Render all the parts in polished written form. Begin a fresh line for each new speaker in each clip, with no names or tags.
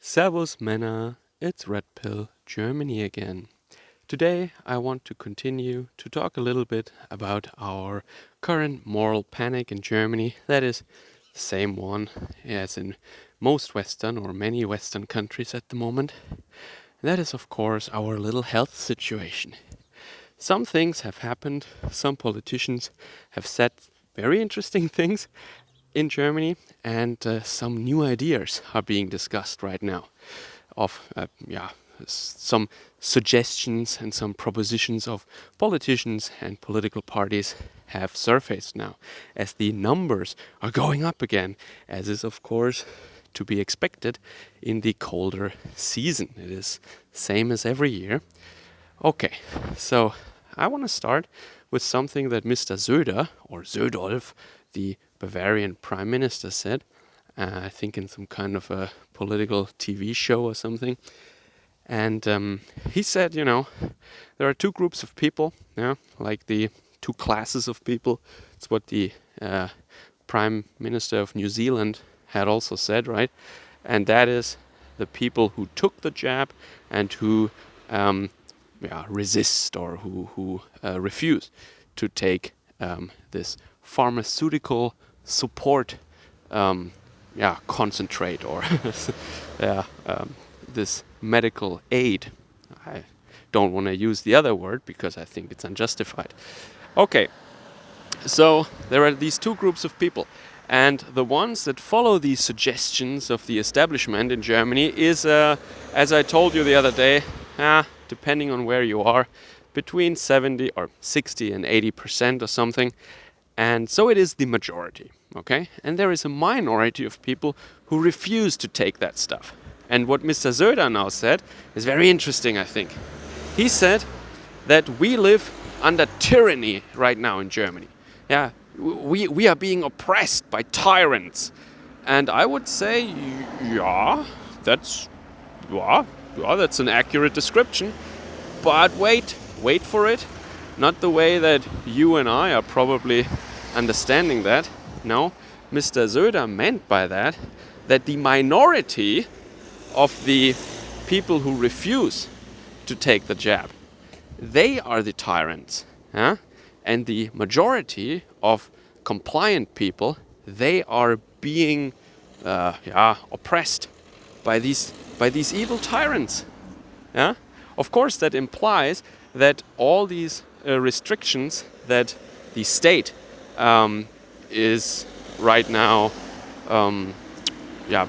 Servus Männer, it's Red Pill Germany again. Today I want to continue to talk a little bit about our current moral panic in Germany. That is the same one as in most Western or many Western countries at the moment. That is, of course, our little health situation. Some things have happened, some politicians have said very interesting things in Germany, and some new ideas are being discussed right now of some suggestions and some propositions of politicians and political parties have surfaced now as the numbers are going up again, as is of course to be expected in the colder season. It is same as every year. Okay, so I want to start with something that Mr. Söder, or Södolf, the Bavarian Prime Minister, said, I think in some kind of a political TV show or something. And he said, there are two groups of people, like the two classes of people. It's what the Prime Minister of New Zealand had also said, right? And that is the people who took the jab and who resist or who refuse to take this pharmaceutical support concentrate or this medical aid. I don't want to use the other word because I think it's unjustified. Okay, so there are these two groups of people, and the ones that follow these suggestions of the establishment in Germany is, as I told you the other day, depending on where you are, between 70 or 60 and 80% or something. And so it is the majority, okay? And there is a minority of people who refuse to take that stuff. And what Mr. Söder now said is very interesting, I think. He said that we live under tyranny right now in Germany. Yeah, we are being oppressed by tyrants. And I would say, that's an accurate description. But wait for it. Not the way that you and I are probably understanding that. No, Mr. Söder meant by that the minority of the people who refuse to take the jab, they are the tyrants. And the majority of compliant people, they are being oppressed by these evil tyrants. Yeah? Of course, that implies that all these restrictions that the state is right now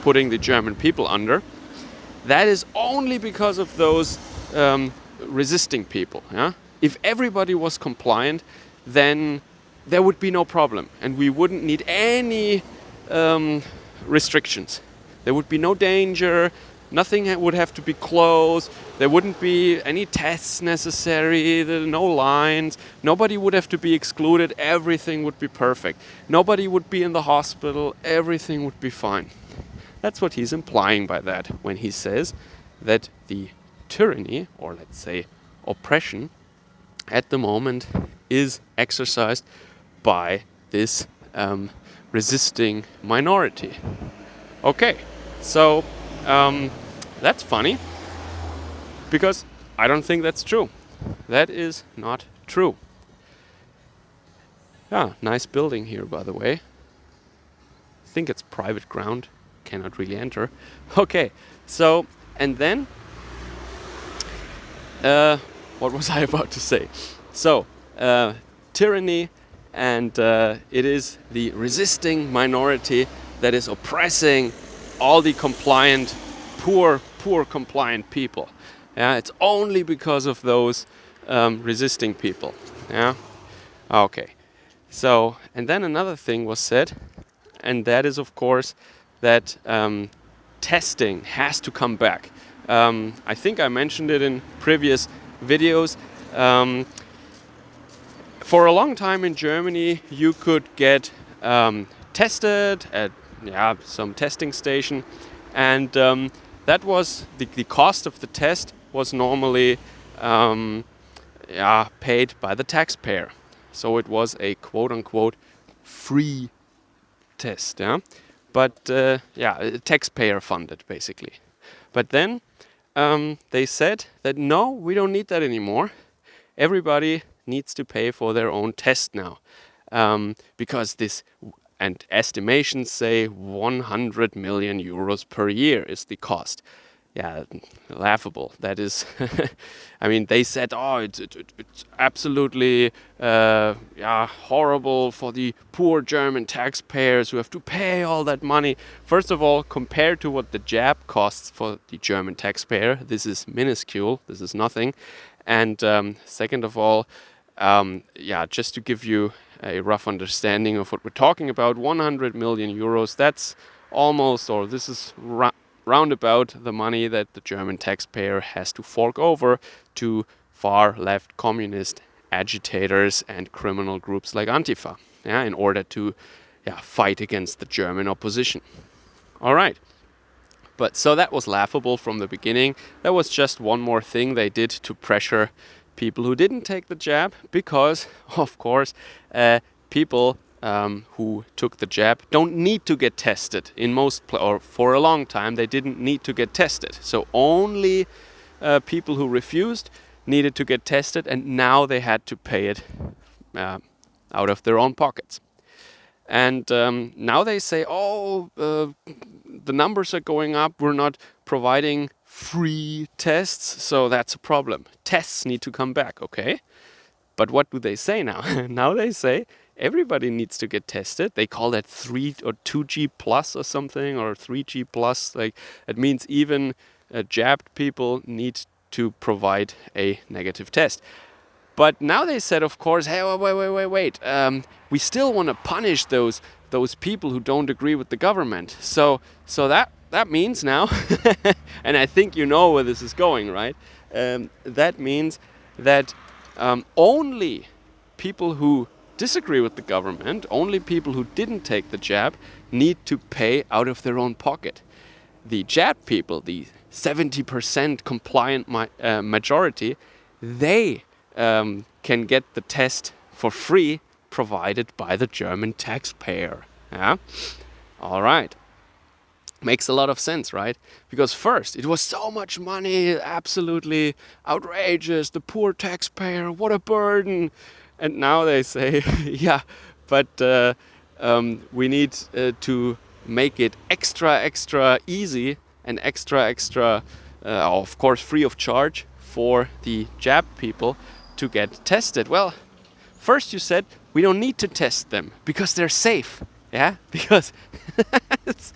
putting the German people under, that is only because of those resisting people. Yeah? If everybody was compliant, then there would be no problem, and we wouldn't need any restrictions. There would be no danger. Nothing would have to be closed. There wouldn't be any tests necessary. There are no lines. Nobody would have to be excluded. Everything would be perfect. Nobody would be in the hospital. Everything would be fine. That's what he's implying by that when he says that the tyranny, or let's say oppression, at the moment is exercised by this resisting minority. Okay, so that's funny, because I don't think that's true. That is not true. Yeah, nice building here, by the way. I think it's private ground. Cannot really enter. Okay, so, and then, what was I about to say? So, tyranny, and it is the resisting minority that is oppressing all the compliant, poor compliant people. Yeah, it's only because of those resisting people. Yeah, okay. So, and then another thing was said, and that is, of course, that testing has to come back. I think I mentioned it in previous videos. For a long time in Germany, you could get tested at some testing station, and that was the cost of the test was normally paid by the taxpayer. So it was a quote-unquote free test, but taxpayer funded basically. But then they said that no, we don't need that anymore. Everybody needs to pay for their own test now, because this, and estimations say 100 million euros per year is the cost. Yeah, laughable. That is, I mean, they said, oh, it's absolutely horrible for the poor German taxpayers who have to pay all that money. First of all, compared to what the jab costs for the German taxpayer, this is minuscule. This is nothing. And second of all, just to give you a rough understanding of what we're talking about, 100 million euros, that's almost, or this is roundabout the money that the German taxpayer has to fork over to far left communist agitators and criminal groups like Antifa, in order to fight against the German opposition. All right. But so that was laughable from the beginning. That was just one more thing they did to pressure people who didn't take the jab, because, of course, people who took the jab don't need to get tested. Or for a long time, they didn't need to get tested. So only people who refused needed to get tested, and now they had to pay it out of their own pockets. And now they say, the numbers are going up, we're not providing free tests, so that's a problem. Tests need to come back, okay? But what do they say now? Now they say everybody needs to get tested. They call that 3 or 2G plus or something, or 3G plus. Like, it means even jabbed people need to provide a negative test. But now they said, of course, hey, wait. We still want to punish those people who don't agree with the government. So that means now, and I think you know where this is going, right? That means that only people who disagree with the government, only people who didn't take the jab, need to pay out of their own pocket. The jab people, the 70% compliant majority, they can get the test for free, provided by the German taxpayer. Yeah? All right. Makes a lot of sense, right? Because first, it was so much money, absolutely outrageous, the poor taxpayer, what a burden. And now they say, we need to make it extra easy and extra, of course, free of charge for the jab people to get tested. Well, first you said we don't need to test them because they're safe. Yeah, because it's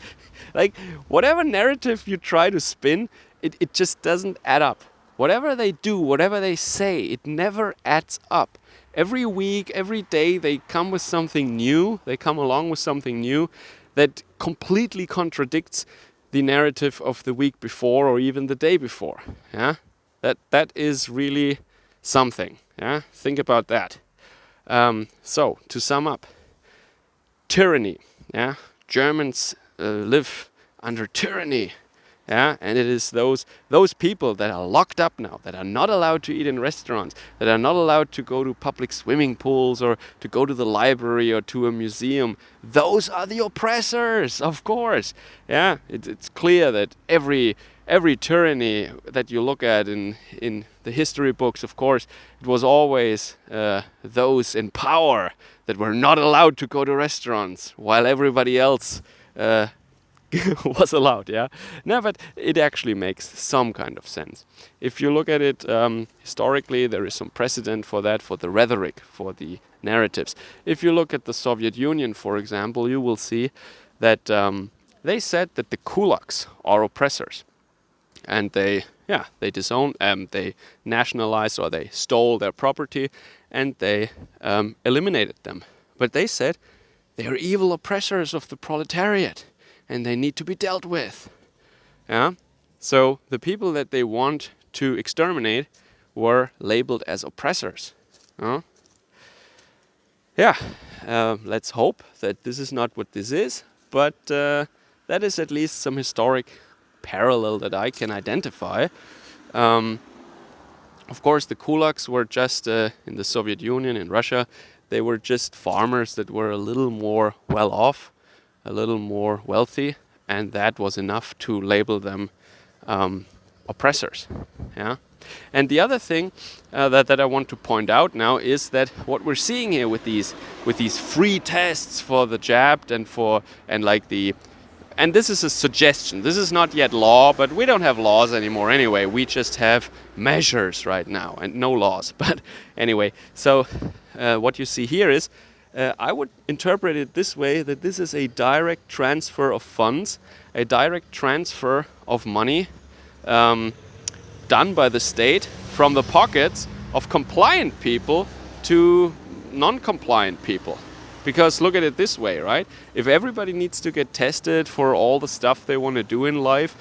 like whatever narrative you try to spin, it just doesn't add up. Whatever they do, whatever they say, it never adds up. Every week, every day, they come with something new. They come along with something new that completely contradicts the narrative of the week before or even the day before. Yeah, that is really something. Yeah, think about that. So to sum up, tyranny. Yeah, Germans live under tyranny. Yeah, and it is those people that are locked up now, that are not allowed to eat in restaurants, that are not allowed to go to public swimming pools or to go to the library or to a museum. Those are the oppressors, of course. Yeah, it's clear that every tyranny that you look at in the history books, of course, it was always those in power that were not allowed to go to restaurants, while everybody else was allowed. Yeah, no, but it actually makes some kind of sense. If you look at it historically, there is some precedent for that, for the rhetoric, for the narratives. If you look at the Soviet Union, for example, you will see that they said that the kulaks are oppressors, and they disowned, they nationalized, or they stole their property, and they eliminated them. But they said they are evil oppressors of the proletariat, and they need to be dealt with. Yeah? So the people that they want to exterminate were labeled as oppressors. Let's hope that this is not what this is, but that is at least some historic parallel that I can identify. Of course, the kulaks were just, in the Soviet Union, in Russia, they were just farmers that were a little more well off, a little more wealthy, and that was enough to label them oppressors. Yeah. And the other thing that I want to point out now is that what we're seeing here with these free tests for the jabbed and like the and this is a suggestion. This is not yet law, but we don't have laws anymore anyway. We just have measures right now and no laws. But anyway, so what you see here is I would interpret it this way, that this is a direct transfer of funds, a direct transfer of money done by the state from the pockets of compliant people to non-compliant people. Because look at it this way, right? If everybody needs to get tested for all the stuff they want to do in life,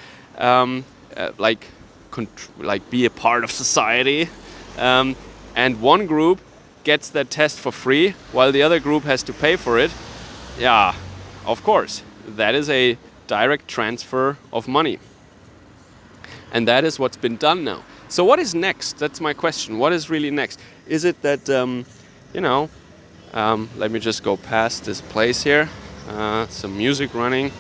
like be a part of society, and one group gets that test for free while the other group has to pay for it, yeah, of course, that is a direct transfer of money. And that is what's been done now. So what is next? That's my question. What is really next? Is it that, let me just go past this place here. Some music running.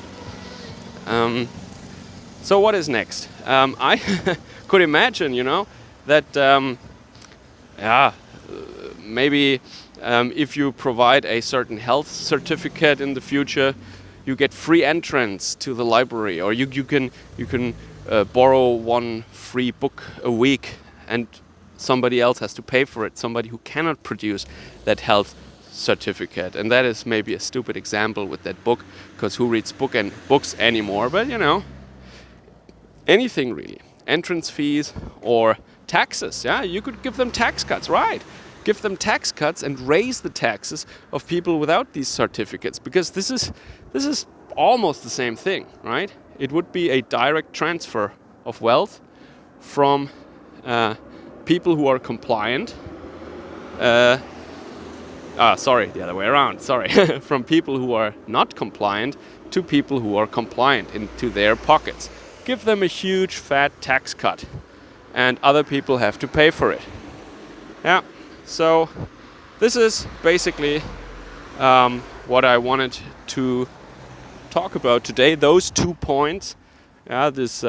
So what is next? I could imagine, that, maybe if you provide a certain health certificate in the future, you get free entrance to the library, or you can borrow one free book a week, and somebody else has to pay for it. Somebody who cannot produce that health certificate, and that is maybe a stupid example with that book, because who reads books anymore? But anything really, entrance fees or taxes. Yeah, you could give them tax cuts, right? Give them tax cuts and raise the taxes of people without these certificates, because this is almost the same thing, right? It would be a direct transfer of wealth from people who are compliant. Sorry, the other way around. Sorry, from people who are not compliant to people who are compliant into their pockets. Give them a huge fat tax cut, and other people have to pay for it. Yeah. So this is basically what I wanted to talk about today. Those 2 points. Yeah, this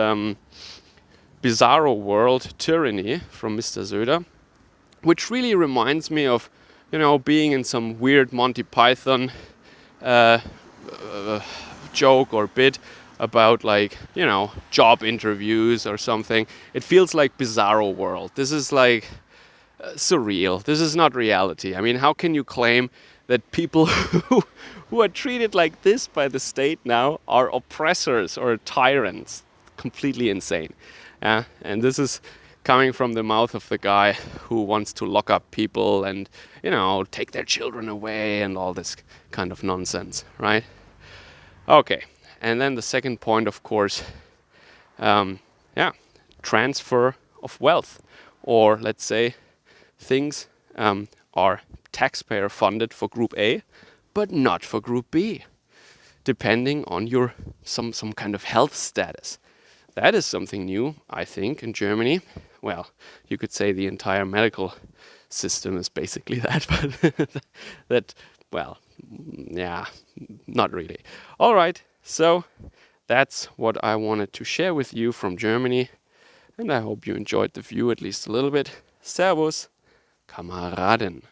bizarro world tyranny from Mr. Söder, which really reminds me of, being in some weird Monty Python joke or bit about job interviews or something. It feels like bizarro world. This is like surreal. This is not reality. I mean, how can you claim that people who are treated like this by the state now are oppressors or tyrants? Completely insane. And this is coming from the mouth of the guy who wants to lock up people and, take their children away and all this kind of nonsense, right? Okay. And then the second point, of course, transfer of wealth, or let's say things are taxpayer funded for Group A, but not for Group B, depending on your some kind of health status. That is something new, I think, in Germany. Well, you could say the entire medical system is basically that, but not really. All right, so that's what I wanted to share with you from Germany, and I hope you enjoyed the view at least a little bit. Servus, Kameraden.